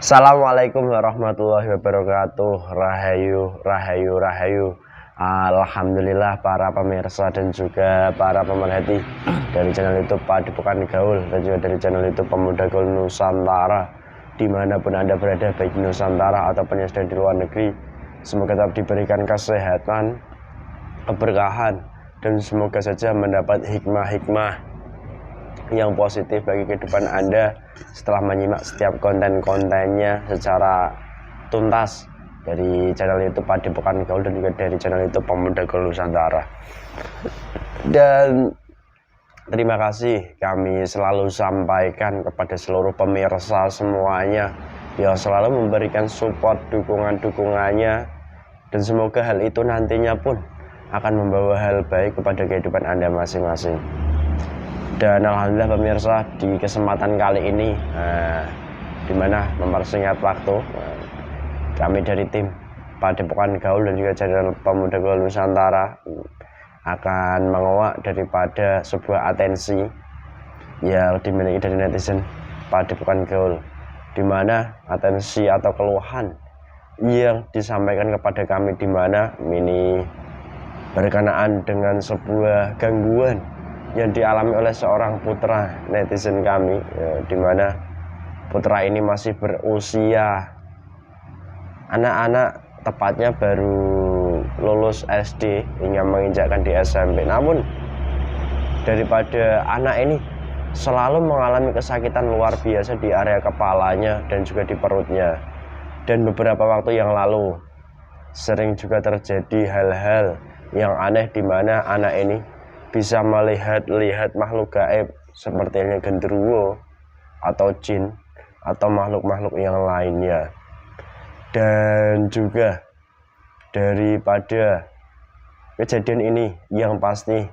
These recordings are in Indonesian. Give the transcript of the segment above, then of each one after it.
Assalamualaikum warahmatullahi wabarakatuh. Rahayu, rahayu, rahayu. Alhamdulillah para pemirsa dan juga para pemerhati dari channel YouTube Padepokan Gaul dan juga dari channel YouTube Pemuda Gaul Nusantara, dimanapun Anda berada, baik di Nusantara ataupun yang sedang di luar negeri, semoga tetap diberikan kesehatan, keberkahan, dan semoga saja mendapat hikmah-hikmah yang positif bagi kehidupan Anda setelah menyimak setiap konten-kontennya secara tuntas dari channel YouTube Padepokan Gaul dan juga dari channel YouTube Pemuda Gaul Nusantara. Dan terima kasih kami selalu sampaikan kepada seluruh pemirsa semuanya yang selalu memberikan support dukungan-dukungannya, dan semoga hal itu nantinya pun akan membawa hal baik kepada kehidupan Anda masing-masing. Dan alhamdulillah pemirsa, di kesempatan kali ini dimana mempersingkat waktu, kami dari tim Padepokan Gaul dan juga channel Pemuda Gaul Nusantara akan menguak daripada sebuah atensi yang dimiliki dari netizen Padepokan Gaul, dimana atensi atau keluhan yang disampaikan kepada kami, dimana ini berkenaan dengan sebuah gangguan yang dialami oleh seorang putra netizen kami, dimana putra ini masih berusia anak-anak, tepatnya baru lulus SD hingga menginjakkan di SMP. Namun daripada anak ini selalu mengalami kesakitan luar biasa di area kepalanya dan juga di perutnya, dan beberapa waktu yang lalu sering juga terjadi hal-hal yang aneh, dimana anak ini bisa melihat makhluk gaib seperti genderuwo atau jin atau makhluk-makhluk yang lainnya. Dan juga daripada kejadian ini yang pasti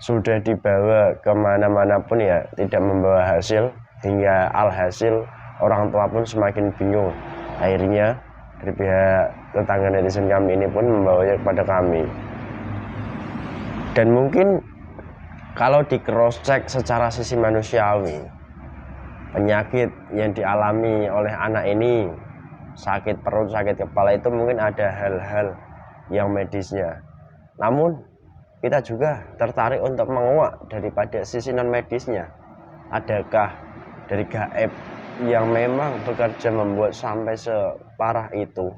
sudah dibawa kemana-mana pun ya tidak membawa hasil, hingga alhasil orang tua pun semakin bingung. Akhirnya dari pihak tetangga netizen kami ini pun membawanya kepada kami. Dan mungkin kalau di cross check secara sisi manusiawi, penyakit yang dialami oleh anak ini, sakit perut, sakit kepala, itu mungkin ada hal-hal yang medisnya. Namun kita juga tertarik untuk menguak daripada sisi non medisnya. Adakah dari gaib yang memang bekerja membuat sampai separah itu?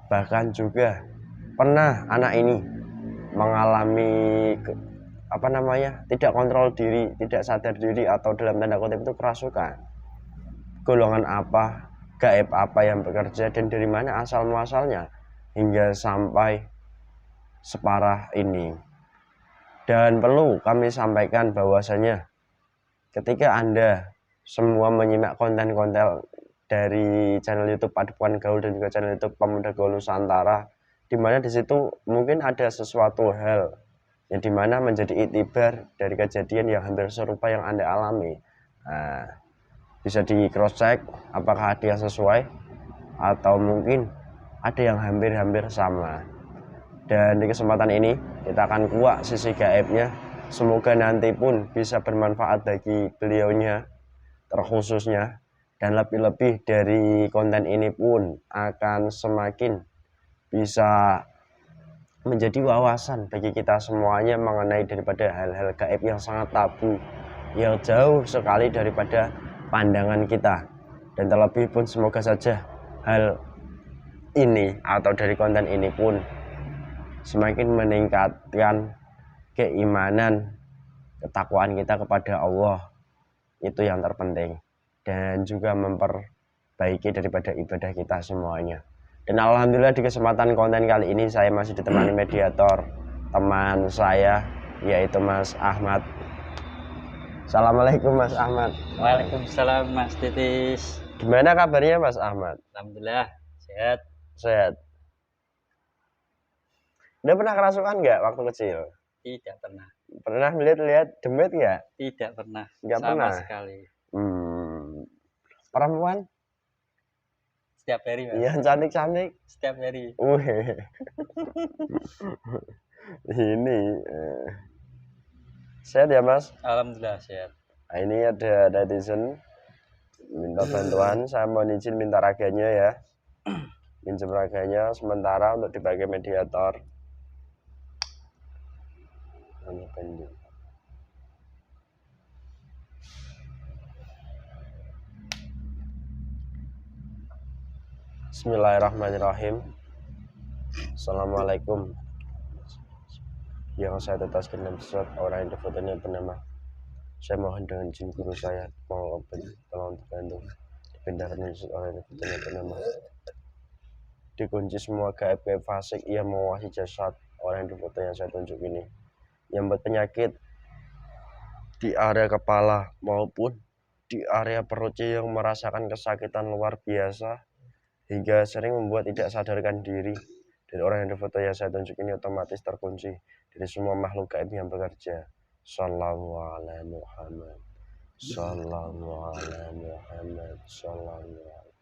Bahkan juga pernah anak ini mengalami tidak kontrol diri, tidak sadar diri, atau dalam tanda kutip itu kerasukan. Golongan apa, gaib apa yang bekerja, dan dari mana asal muasalnya hingga sampai separah ini. Dan perlu kami sampaikan bahwasanya ketika Anda semua menyimak konten-konten dari channel YouTube Padepokan Gaul dan juga channel YouTube Pemuda Gaul Nusantara, di mana di situ mungkin ada sesuatu hal yang dimana menjadi iktibar dari kejadian yang hampir serupa yang Anda alami. Bisa di cross check apakah ada yang sesuai atau mungkin ada yang hampir-hampir sama. Dan di kesempatan ini kita akan kuak sisi gaibnya. Semoga nanti pun bisa bermanfaat bagi beliaunya terkhususnya, dan lebih-lebih dari konten ini pun akan semakin bisa menjadi wawasan bagi kita semuanya mengenai daripada hal-hal gaib yang sangat tabu, yang jauh sekali daripada pandangan kita. Dan terlebih pun semoga saja hal ini atau dari konten ini pun semakin meningkatkan keimanan, ketakwaan kita kepada Allah, itu yang terpenting, dan juga memperbaiki daripada ibadah kita semuanya. Dan alhamdulillah di kesempatan konten kali ini saya masih ditemani mediator teman saya, yaitu Mas Ahmad. Assalamualaikum Mas Ahmad. Waalaikumsalam Mas Titis. Gimana kabarnya Mas Ahmad? Alhamdulillah sehat. Sehat. Udah pernah kerasukan nggak waktu kecil? Tidak pernah. Pernah melihat demit nggak? Tidak pernah. Nggak sama pernah sekali. Perempuan? Setiap hari Mas. Iya, cantik-cantik. Setiap hari. Ini sehat ya Mas? Alhamdulillah sehat. Nah, ini ada netizen minta bantuan, saya mohon izin minta raganya ya. Minjem raganya sementara untuk dipakai mediator. Bismillahirrahmanirrahim. Assalamualaikum. Yang saya tetaskan dalam surat orang yang di fotonya bernama. Saya mohon dengan izin guru saya mau tolong tergantung dipindahkan dari orang yang di fotonya bernama. Dikunci semua gaib-gaib fasik, ia menguasai jasad orang yang di foto yang saya tunjuk ini, yang berpenyakit di area kepala maupun di area perutnya, yang merasakan kesakitan luar biasa hingga sering membuat tidak sadarkan diri. Dan orang yang di foto yang saya tunjuk ini otomatis terkunci dari semua makhluk gaib yang bekerja. Sallallahu alaihi Muhammad, sallallahu alaihi Muhammad, sallallahu alaihi.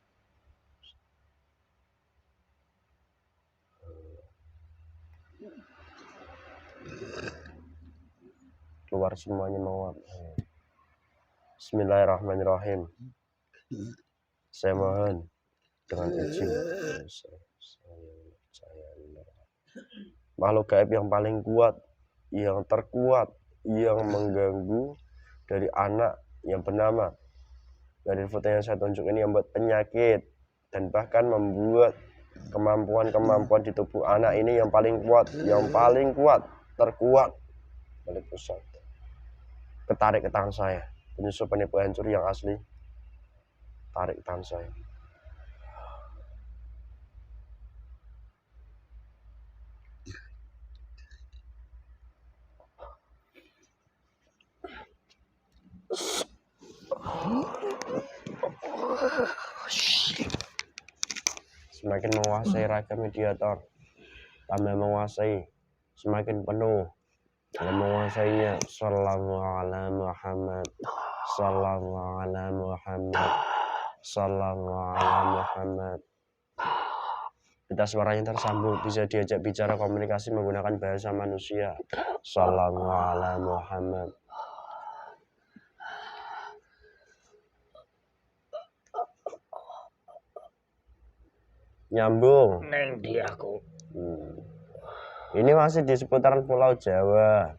Keluar semuanya menguap. Bismillahirrahmanirrahim. Saya mohon dengan izin makhluk gaib yang paling kuat, yang terkuat, yang mengganggu dari anak yang bernama dari foto yang saya tunjuk ini, yang buat penyakit dan bahkan membuat kemampuan di tubuh anak ini yang paling kuat, terkuat balik pusat. Ketarik ke tangan saya, penyusup penipu hancur yang asli, tarik ke tangan saya. Semakin menguasai raga mediator, tambah menguasai, semakin penuh dalam menguasainya. Sallallahu alaihi Muhammad, sallallahu alaihi Muhammad, sallallahu alaihi Muhammad. Kita suaranya tersambung, bisa diajak bicara komunikasi menggunakan bahasa manusia. Sallallahu alaihi Muhammad. Nyambung. Neng di aku. Ini masih di seputaran Pulau Jawa.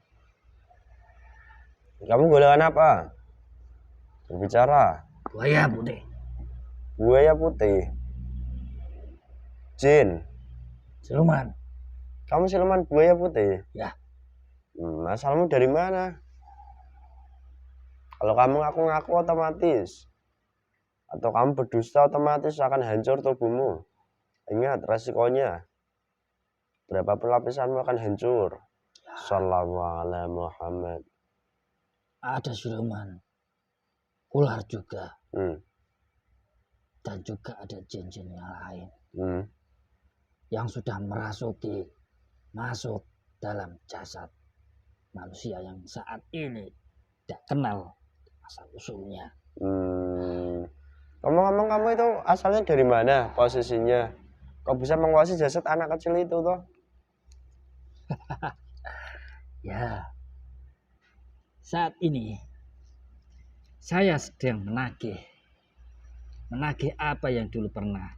Kamu golongan apa? Berbicara. Buaya putih. Buaya putih. Jin. Siluman. Kamu siluman buaya putih? Ya. Asalmu dari mana? Kalau kamu ngaku-ngaku otomatis, atau kamu berdusta otomatis akan hancur tubuhmu. Ingat resikonya. Berapapun lapisanmu akan hancur. Sallallahu alaihi Muhammad. Ada siluman. Ular juga. Dan juga ada jin-jin yang lain. Yang sudah masuk dalam jasad manusia yang saat ini tidak kenal asal usulnya. Ngomong-ngomong, kamu itu asalnya dari mana posisinya? Kok bisa menguasai jasad anak kecil itu toh? Ya, saat ini saya sedang menagih apa yang dulu pernah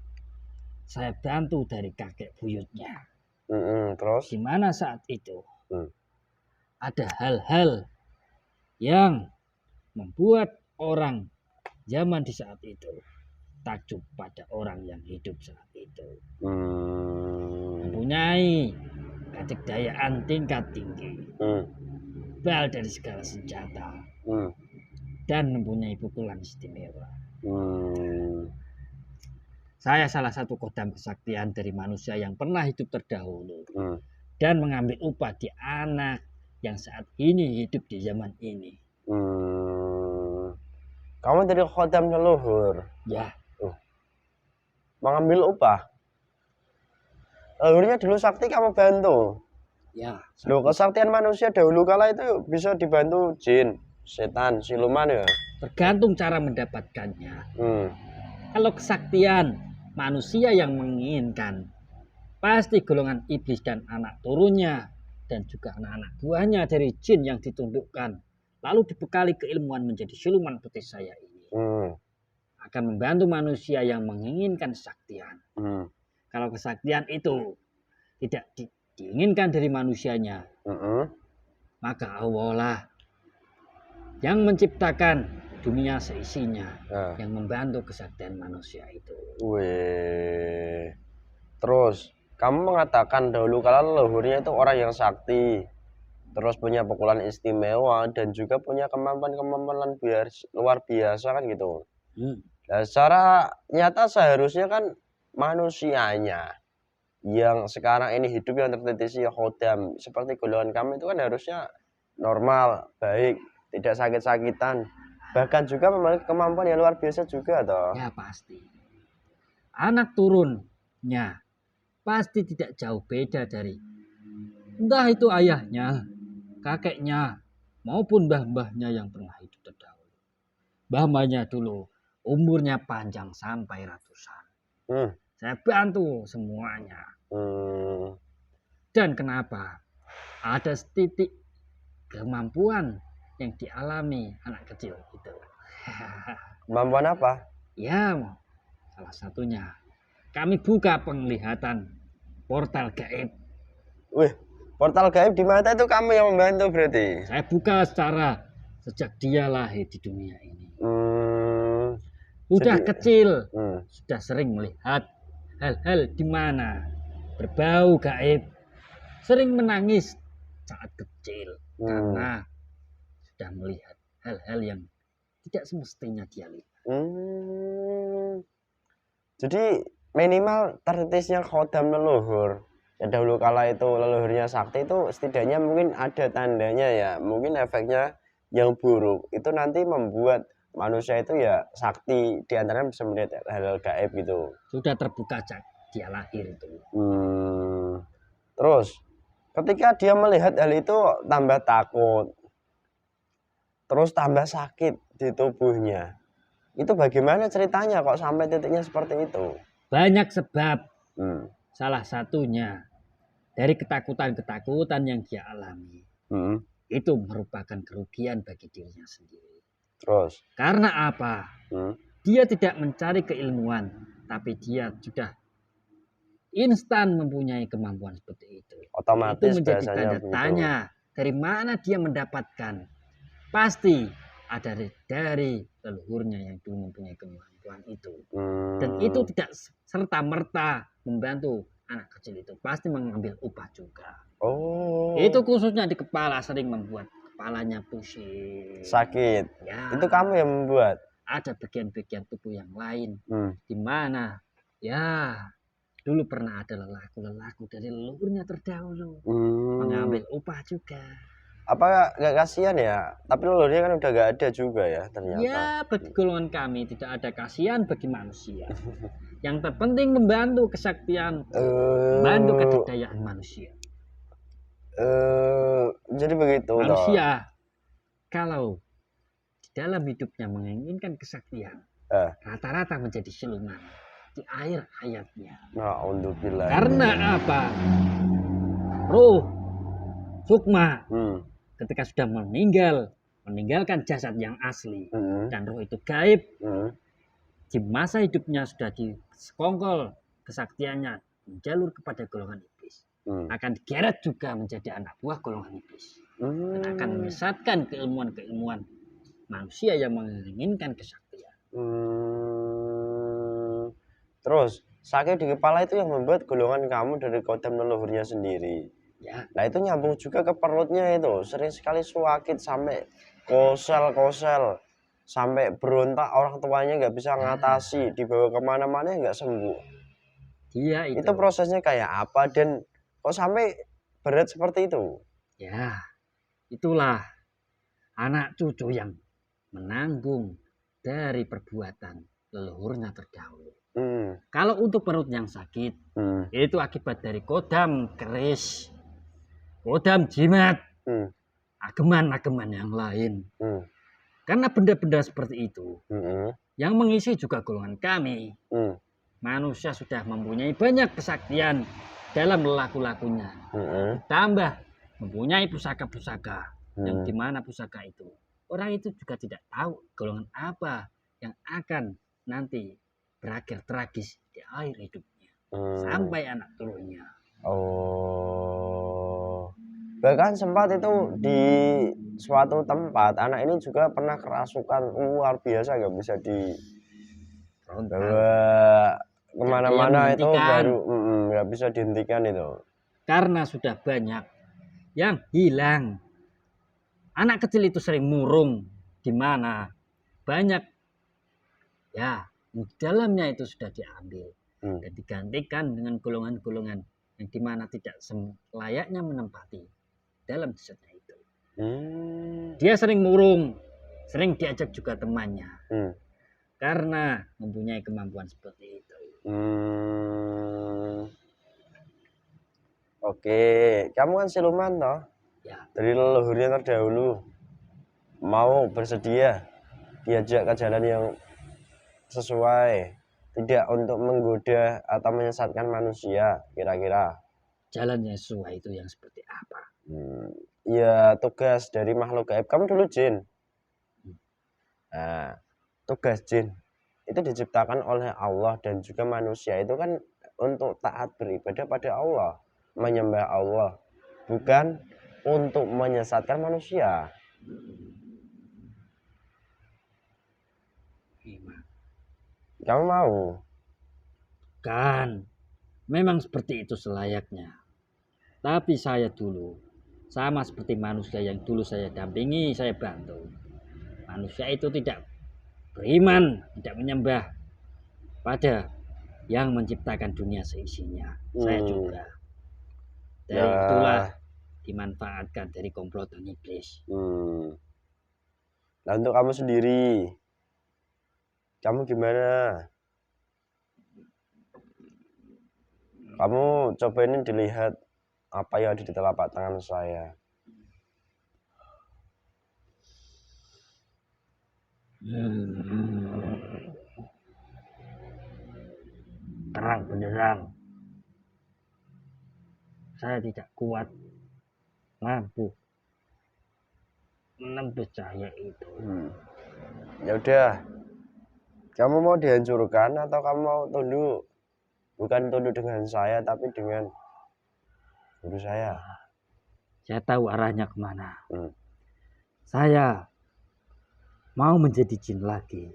saya bantu dari kakek buyutnya. Terus? Di mana saat itu ada hal-hal yang membuat orang zaman di saat itu takjub pada orang yang hidup saat itu. Mempunyai kecerdasan tingkat tinggi, bal dari segala senjata, dan mempunyai pukulan istimewa. Saya salah satu kodam kesaktian dari manusia yang pernah hidup terdahulu dan mengambil upah di anak yang saat ini hidup di zaman ini. Kamu dari kodam leluhur? Ya. Mengambil upah? Leluhurnya dulu sakti kamu bantu? Ya. Loh, kesaktian manusia dahulu kala itu bisa dibantu jin, setan, siluman ya? Tergantung cara mendapatkannya. Kalau kesaktian manusia yang menginginkan, pasti golongan iblis dan anak turunnya dan juga anak-anak buahnya dari jin yang ditundukkan, lalu dibekali keilmuan menjadi siluman putih saya ini. akan membantu manusia yang menginginkan kesaktian. Hmm. Kalau kesaktian itu tidak diinginkan dari manusianya, Mm-mm. maka Allah lah yang menciptakan dunia seisinya, Nah. yang membantu kesaktian manusia itu. Wih. Terus kamu mengatakan dahulu kala leluhurnya itu orang yang sakti, terus punya pukulan istimewa dan juga punya kemampuan luar biasa kan gitu. Nah, secara nyata seharusnya kan manusianya yang sekarang ini hidup yang terdeteksi khodam seperti golongan kami itu kan harusnya normal, baik, tidak sakit-sakitan, bahkan juga memiliki kemampuan yang luar biasa juga toh. Ya pasti. Anak turunnya pasti tidak jauh beda dari entah itu ayahnya, kakeknya, maupun mbah-mbahnya yang pernah hidup terdahulu. Mbah-mbahnya dulu umurnya panjang sampai ratusan. Saya bantu semuanya. Dan kenapa? Ada titik kemampuan yang dialami anak kecil itu. Kemampuan apa? Ya, salah satunya kami buka penglihatan portal gaib. Wih, portal gaib di mata itu kamu yang membantu berarti? Saya buka secara sejak dia lahir di dunia ini. Sudah kecil, sudah sering melihat hal-hal di mana berbau gaib. Sering menangis saat kecil karena sudah melihat hal-hal yang tidak semestinya dia lihat. Jadi minimal tertitisnya khodam leluhur. Ya dahulu kala itu leluhurnya sakti itu setidaknya mungkin ada tandanya ya. Mungkin efeknya yang buruk itu nanti membuat manusia itu ya sakti, diantaranya bisa melihat hal-hal gaib gitu. Sudah terbuka dia lahir itu. Terus ketika dia melihat hal itu tambah takut, terus tambah sakit di tubuhnya. Itu bagaimana ceritanya kok sampai titiknya seperti itu? Banyak sebab. Salah satunya dari ketakutan-ketakutan yang dia alami. Itu merupakan kerugian bagi dirinya sendiri. Terus? Karena apa? Dia tidak mencari keilmuan, tapi dia sudah instan mempunyai kemampuan seperti itu. Otomatis itu menjadi tanda begitu. tanya dari mana dia mendapatkan. Pasti ada dari leluhurnya yang dulu mempunyai kemampuan itu. Dan itu tidak serta-merta membantu anak kecil itu. Pasti mengambil upah juga. Itu khususnya di kepala, sering membuat kepalanya pusing. Sakit. Ya, itu kamu yang membuat. Ada bagian-bagian tubuh yang lain. Di mana ya dulu pernah ada lelaku dari leluhurnya terdahulu. Mengambil upah juga. Apa gak kasihan ya? Tapi leluhurnya kan udah gak ada juga ya ternyata. Ya, bagi golongan kami tidak ada kasihan bagi manusia. Yang terpenting membantu kesaktian, membantu kedikdayaan manusia. Jadi begitu. Manusia kalau di dalam hidupnya menginginkan kesaktian, rata-rata menjadi siluman di akhir hayatnya. Na'udzubillah. Karena apa? Ruh sukma ketika sudah meninggalkan jasad yang asli dan roh itu gaib, di masa hidupnya sudah disekongkol kesaktiannya menjalur kepada golongan iblis, akan digeret juga menjadi anak buah golongan iblis, dan akan menyesatkan keilmuan-keilmuan manusia yang menginginkan kesaktian. Terus sakit di kepala itu yang membuat golongan kamu dari khodam leluhurnya sendiri. Ya. Nah itu nyambung juga ke perutnya itu, sering sekali sakit sampai kosel sampai berontak, orang tuanya nggak bisa ngatasi, dibawa kemana-mana nggak sembuh. Iya itu prosesnya kayak apa dan kok sampai berat seperti itu? Ya itulah anak cucu yang menanggung dari perbuatan leluhurnya terdahulu. Kalau untuk perut yang sakit, itu akibat dari kodam keris, kodam jimat, ageman-ageman yang lain. Karena benda-benda seperti itu yang mengisi juga golongan kami. Manusia sudah mempunyai banyak kesaktian dalam laku-lakunya. Tambah mempunyai pusaka-pusaka yang dimana pusaka itu orang itu juga tidak tahu golongan apa yang akan nanti berakhir tragis di akhir hidupnya Hmm. sampai anak turunnya. Oh. Bahkan sempat itu di suatu tempat anak ini juga pernah kerasukan luar biasa, nggak bisa Frontal. dibawa kemana-mana itu menghentikan. baru nggak bisa dihentikan itu. Karena sudah banyak yang hilang. Anak kecil itu sering murung di mana banyak ya di dalamnya itu sudah diambil dan digantikan dengan golongan-golongan yang dimana tidak layaknya menempati dalam jasadnya itu. Dia sering murung, sering diajak juga temannya karena mempunyai kemampuan seperti itu. Oke, kamu kan siluman toh? Ya. Dari leluhurnya terdahulu mau bersedia diajak ke jalan yang sesuai, tidak untuk menggoda atau menyesatkan manusia, kira-kira. Jalannya sesuai itu yang seperti apa? Ya tugas dari makhluk gaib. Kamu dulu jin. Nah, tugas jin itu diciptakan oleh Allah dan juga manusia itu kan untuk taat beribadah pada Allah, menyembah Allah, bukan untuk menyesatkan manusia. Kamu mau? Kan, memang seperti itu selayaknya. Tapi saya dulu sama seperti manusia yang dulu saya dampingi, saya bantu. Manusia itu tidak beriman, tidak menyembah pada yang menciptakan dunia seisinya. Saya juga. Dari itulah dimanfaatkan dari komplotan iblis. Nah, untuk kamu sendiri, kamu gimana? Kamu coba ini dilihat apa yang ada di telapak tangan saya. Terang benderang. Saya tidak kuat mampu menembus cahaya itu. Ya udah, kamu mau dihancurkan atau kamu mau tunduk? Bukan tunduk dengan saya, tapi dengan guru saya. Saya tahu arahnya kemana. Saya mau menjadi jin lagi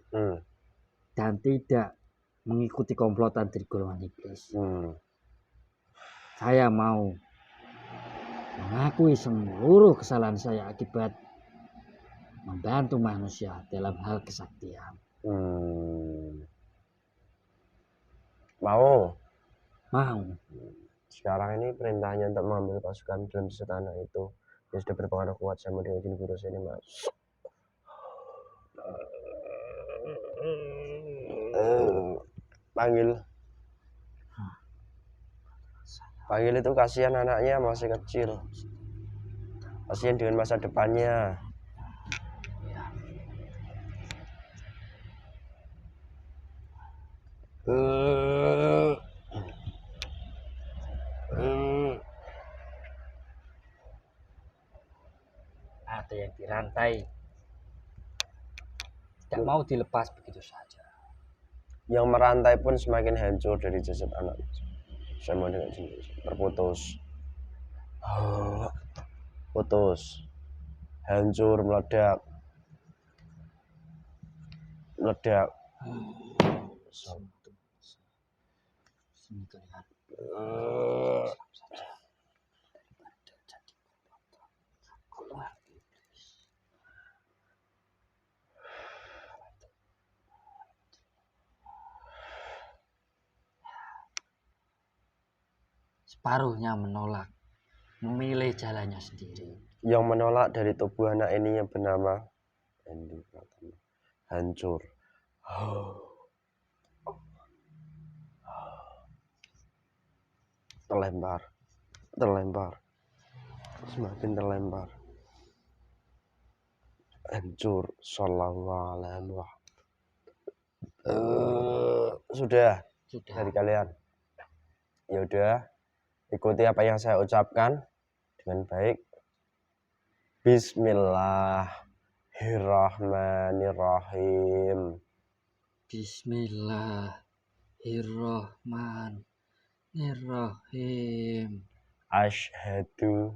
dan tidak mengikuti komplotan dari golongan iblis. Saya mau mengakui seluruh kesalahan saya akibat membantu manusia dalam hal kesaktian. Mau? Mau. Sekarang ini perintahnya untuk mengambil pasukan dalam istana itu yang sudah berpengaruh kuat sama dengan jin guru ini, Mas. Panggil itu, kasihan anaknya masih kecil, kasihan dengan masa depannya. Ada yang dirantai, tidak mau dilepas begitu saja. Yang merantai pun semakin hancur dari jasad anak. Saya mau dengan terputus, putus, hancur, meledak. Separuhnya menolak, memilih jalannya sendiri. Yang menolak dari tubuh anak ini yang bernama Andy Pratama hancur. Terlempar, semakin terlempar, hancur. Sallallahu alaihi wasallam. Sudah dari kalian. Ya udah, ikuti apa yang saya ucapkan dengan baik. Bismillahirrahmanirrahim. Bismillahirrahmanirrahim. Asyhadu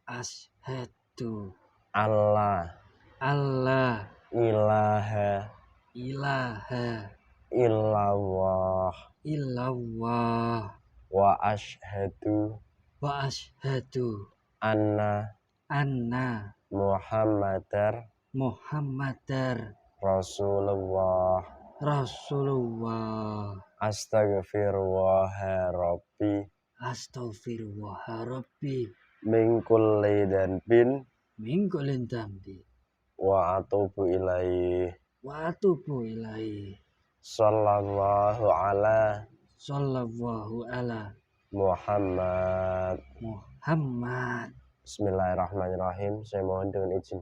Asyhadu alla alla ilaha ilaha illallah illallah wa asyhadu wa asyhadu anna anna Muhammadar Muhammadar Rasulullah. Rasulullah. Astaghfirullah Rabbi Astaghfirullah Rabbi min kulli dhanbin min kulli dzambi wa atubu ilaihi. wa atubu ilaihi. Sallallahu ala Sallallahu ala Muhammad. Muhammad. Bismillahirrahmanirrahim. Saya mohon dengan izin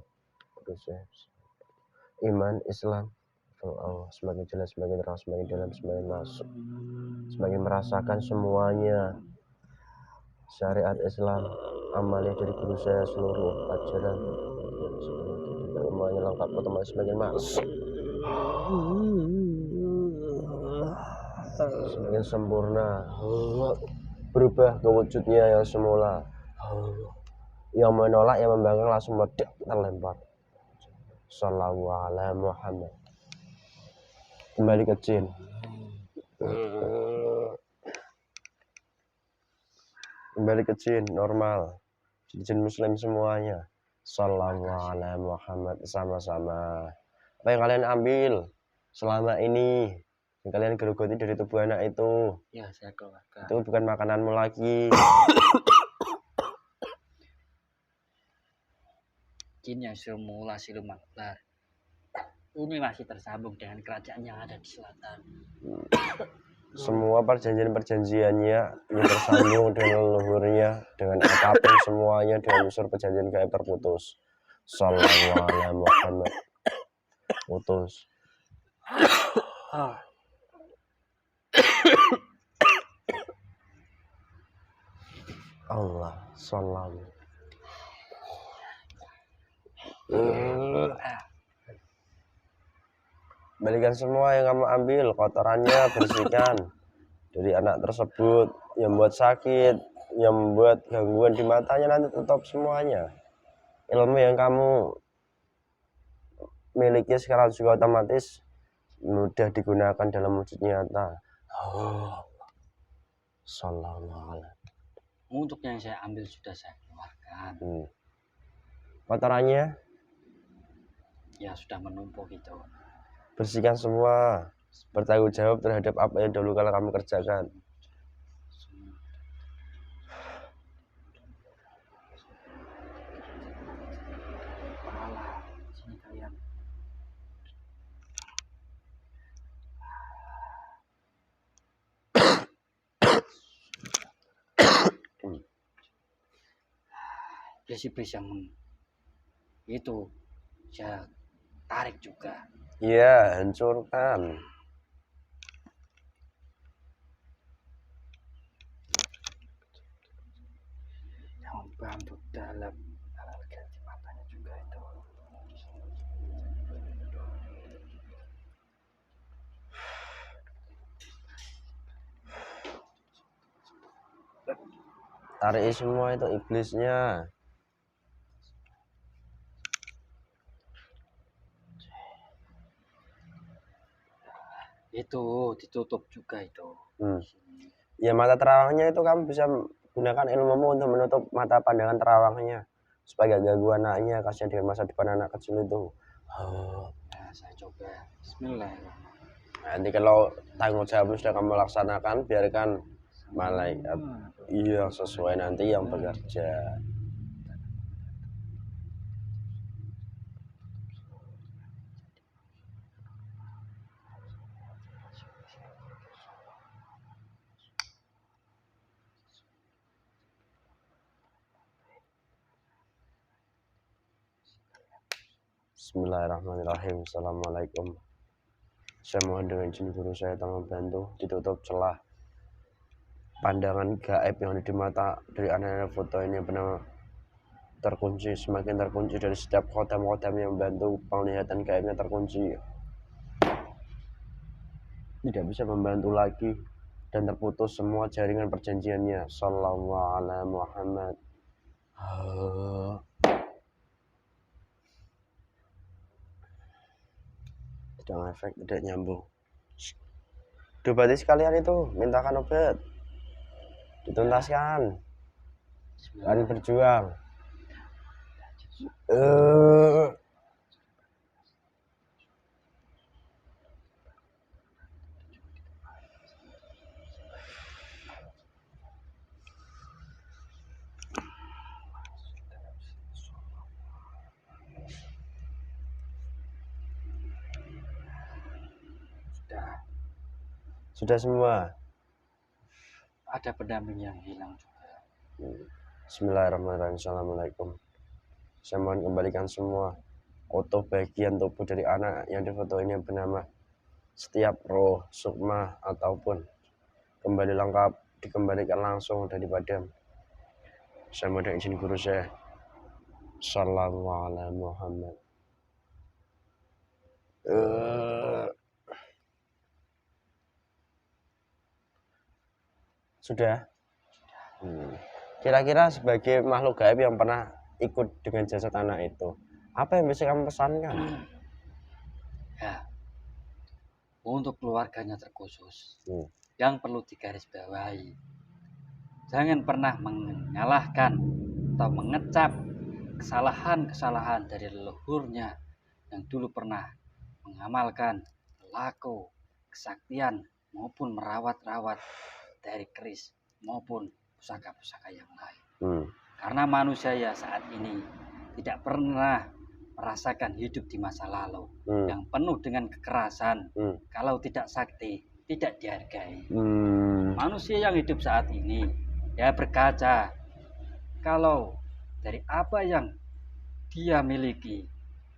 iman Islam Allah semakin jelas, semakin terang, semakin dalam, semakin masuk, semakin merasakan semuanya syariat Islam, amalia dari guru saya, seluruh ajaran semuanya lengkap, otomatis semakin masuk, semakin sempurna, berubah ke wujudnya yang semula. Yang menolak, yang membangkang langsung meledak, terlempar. Sallallahu ala Muhammad. Kembali ke jin. Kembali ke jin normal. Jin muslim semuanya. Sallallahu ala Muhammad. Sama-sama. Apa yang kalian ambil selama ini, yang kalian gerogoti dari tubuh anak itu, Ya, saya keluarkan. itu bukan makananmu lagi. Jin yang semula siluman ular ini masih tersambung dengan kerajaan yang ada di selatan. Semua perjanjian-perjanjiannya ini tersambung dengan leluhurnya, dengan apapun semuanya dengan unsur perjanjian gaib terputus. Sallallahu alaihi Muhammad. Putus. Allah sallallahu. Balikan semua yang kamu ambil, kotorannya bersihkan dari anak tersebut, yang membuat sakit, yang membuat gangguan di matanya, nanti tutup semuanya. Ilmu yang kamu miliki sekarang juga otomatis mudah digunakan dalam wujud nyata. Sallallahu alaihi. Untuk yang saya ambil sudah saya keluarkan. Kotorannya Ya sudah menumpuk itu. bersihkan semua, bertanggung jawab terhadap apa yang dulu kala kamu kerjakan. Kepala sini kalian. Iblis yang itu saya tarik juga. Iya, hancurkan. Yang membantu dalam halal ganti matanya juga itu. Tarik semua itu iblisnya. Itu ditutup juga itu. Ya mata terawangnya itu kamu bisa gunakan ilmumu untuk menutup mata pandangan terawangnya supaya gak ganggu anaknya, kasihan dengan masa depan anak kecil itu. Nah, saya coba. Bismillahirrahmanirrahim. Nanti kalau tanggung jawab sudah kamu laksanakan, biarkan malaikat iya sesuai nanti yang bekerja. Bismillahirrahmanirrahim. Assalamualaikum. Saya mohon dengan izin guru saya tolong bantu ditutup celah pandangan gaib yang ada di mata dari anak-anak foto ini benar terkunci, semakin terkunci dari setiap khotam-khotam yang membantu penglihatan gaibnya terkunci. tidak bisa membantu lagi dan terputus semua jaringan perjanjiannya. Sallallahu alaihi Muhammad. Tidak efek, tidak nyambung. Berarti sekalian itu mintakan obat, dituntaskan, dan berjuang. Sudah semua. Ada pendamping yang hilang juga. Bismillahirrahmanirrahim. Assalamualaikum. Saya mohon kembalikan semua utuh bagian tubuh dari anak yang difoto ini bernama setiap roh, sukma ataupun kembali lengkap dikembalikan langsung dari padam. Saya mohon izin guru saya. Sallallahu alaihi Muhammad. Sudah. Kira-kira sebagai makhluk gaib yang pernah ikut dengan jasad anak itu, apa yang bisa kamu pesankan? Ya, untuk keluarganya terkhusus, yang perlu digarisbawahi, jangan pernah menyalahkan atau mengecap kesalahan-kesalahan dari leluhurnya yang dulu pernah mengamalkan laku, kesaktian maupun merawat-rawat dari keris maupun pusaka-pusaka yang lain. Karena manusia ya saat ini tidak pernah merasakan hidup di masa lalu yang penuh dengan kekerasan. Kalau tidak sakti, tidak dihargai. Manusia yang hidup saat ini ya berkaca kalau dari apa yang dia miliki,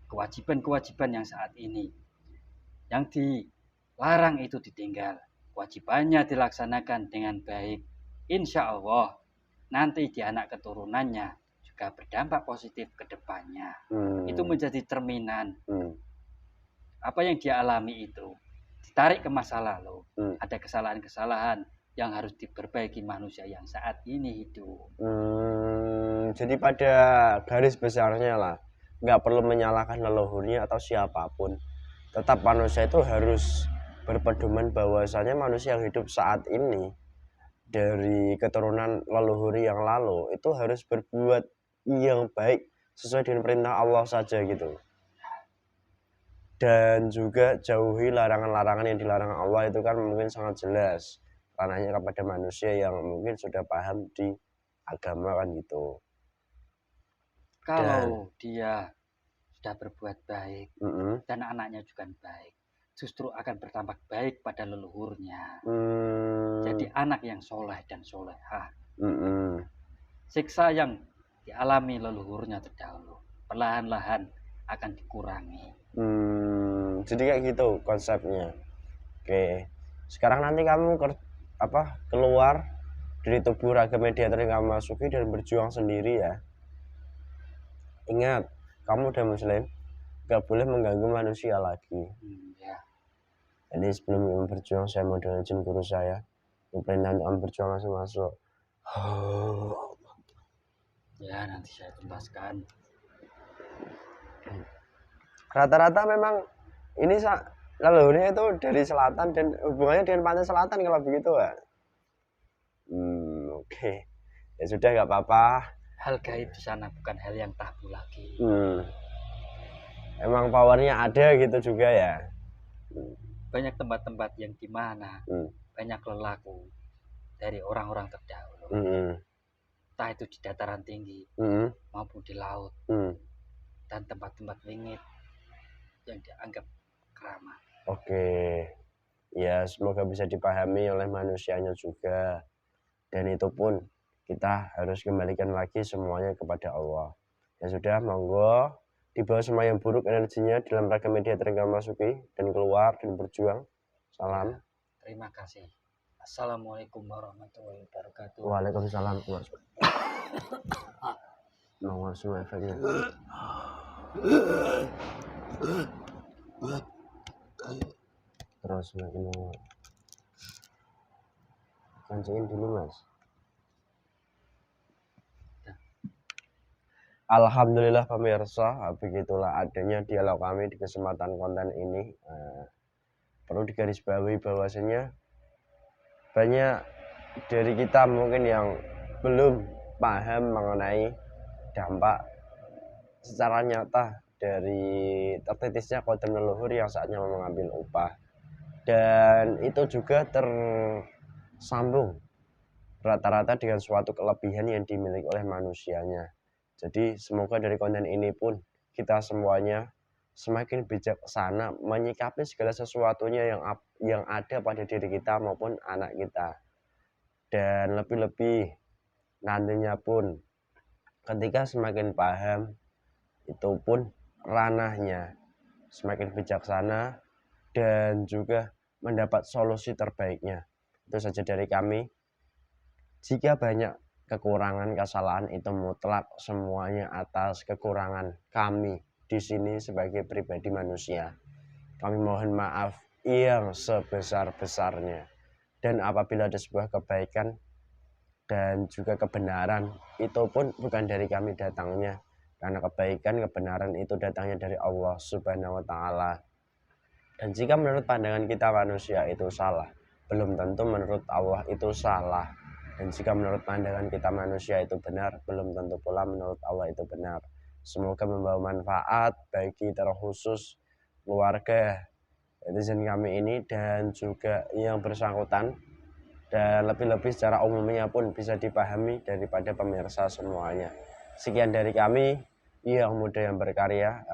kewajiban-kewajiban yang saat ini yang dilarang itu ditinggal, kewajibannya dilaksanakan dengan baik. Insya Allah nanti di anak keturunannya juga berdampak positif ke depannya. Itu menjadi cerminan. Apa yang dia alami itu ditarik ke masa lalu. Ada kesalahan-kesalahan yang harus diperbaiki manusia yang saat ini hidup. Jadi pada garis besarnya lah, nggak perlu menyalahkan leluhurnya atau siapapun. Tetap manusia itu harus berpedoman bahwasanya manusia yang hidup saat ini dari keturunan leluhur yang lalu itu harus berbuat yang baik sesuai dengan perintah Allah saja gitu. Dan juga jauhi larangan-larangan yang dilarang Allah itu kan mungkin sangat jelas. Ranahnya kepada manusia yang mungkin sudah paham di agama kan gitu. Kalau dia sudah berbuat baik dan anaknya juga baik, justru akan bertambah baik pada leluhurnya. Jadi anak yang soleh dan solehah. Siksa yang dialami leluhurnya terdahulu perlahan-lahan akan dikurangi. Jadi kayak gitu konsepnya. Oke. Sekarang nanti kamu keluar dari tubuh raga mediator yang kamu masuki dan berjuang sendiri ya. Ingat, kamu udah muslim, gak boleh mengganggu manusia lagi. Ya. Jadi sebelum kamu berjuang, saya mau dengan izin guru saya, perintah untuk kamu berjuang langsung masuk. Ya, nanti saya tuntaskan. Rata-rata memang ini leluhurnya itu dari selatan dan hubungannya dengan pantai selatan kalau begitu ya. Oke. Ya sudah nggak apa-apa. Hal gaib di sana bukan hal yang tabu lagi. Emang powernya ada gitu juga ya. Banyak tempat-tempat yang dimana banyak lelaku dari orang-orang terdahulu. Entah itu di dataran tinggi maupun di laut dan tempat-tempat wingit yang dianggap keramat. Oke. Ya semoga bisa dipahami oleh manusianya juga. Dan itu pun kita harus kembalikan lagi semuanya kepada Allah. Ya sudah, monggo dibawa semua yang buruk energinya dalam ragam media yang masuki dan keluar dan berjuang. Salam. Ya, terima kasih. Assalamualaikum warahmatullahi wabarakatuh. Waalaikumsalam. Nomor semua efeknya. Terus makin Kancingin dulu mas. Alhamdulillah pemirsa, begitulah adanya dialog kami di kesempatan konten ini. Perlu digarisbawahi bahwasanya banyak dari kita mungkin yang belum paham mengenai dampak secara nyata dari tertitisnya kodam leluhur yang saatnya mengambil upah, dan itu juga tersambung rata-rata dengan suatu kelebihan yang dimiliki oleh manusianya. Jadi semoga dari konten ini pun kita semuanya semakin bijaksana menyikapi segala sesuatunya yang ada pada diri kita maupun anak kita. Dan lebih-lebih nantinya pun ketika semakin paham, itu pun ranahnya semakin bijaksana dan juga mendapat solusi terbaiknya. Itu saja dari kami. Jika banyak kekurangan, kesalahan, itu mutlak semuanya atas kekurangan kami di sini sebagai pribadi manusia. Kami mohon maaf yang sebesar-besarnya. Dan apabila ada sebuah kebaikan dan juga kebenaran, itu pun bukan dari kami datangnya, karena kebaikan, kebenaran itu datangnya dari Allah Subhanahu wa Ta'ala. Dan jika menurut pandangan kita manusia itu salah, belum tentu menurut Allah itu salah. Dan jika menurut pandangan kita manusia itu benar, belum tentu pula menurut Allah itu benar. Semoga membawa manfaat bagi terkhusus keluarga netizen kami ini dan juga yang bersangkutan, dan lebih-lebih secara umumnya pun bisa dipahami daripada pemirsa semuanya. Sekian dari kami yang muda yang berkarya,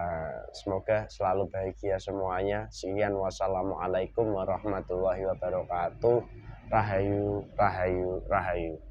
semoga selalu bahagia semuanya. Sekian, wassalamualaikum warahmatullahi wabarakatuh. Rahayu, rahayu, rahayu.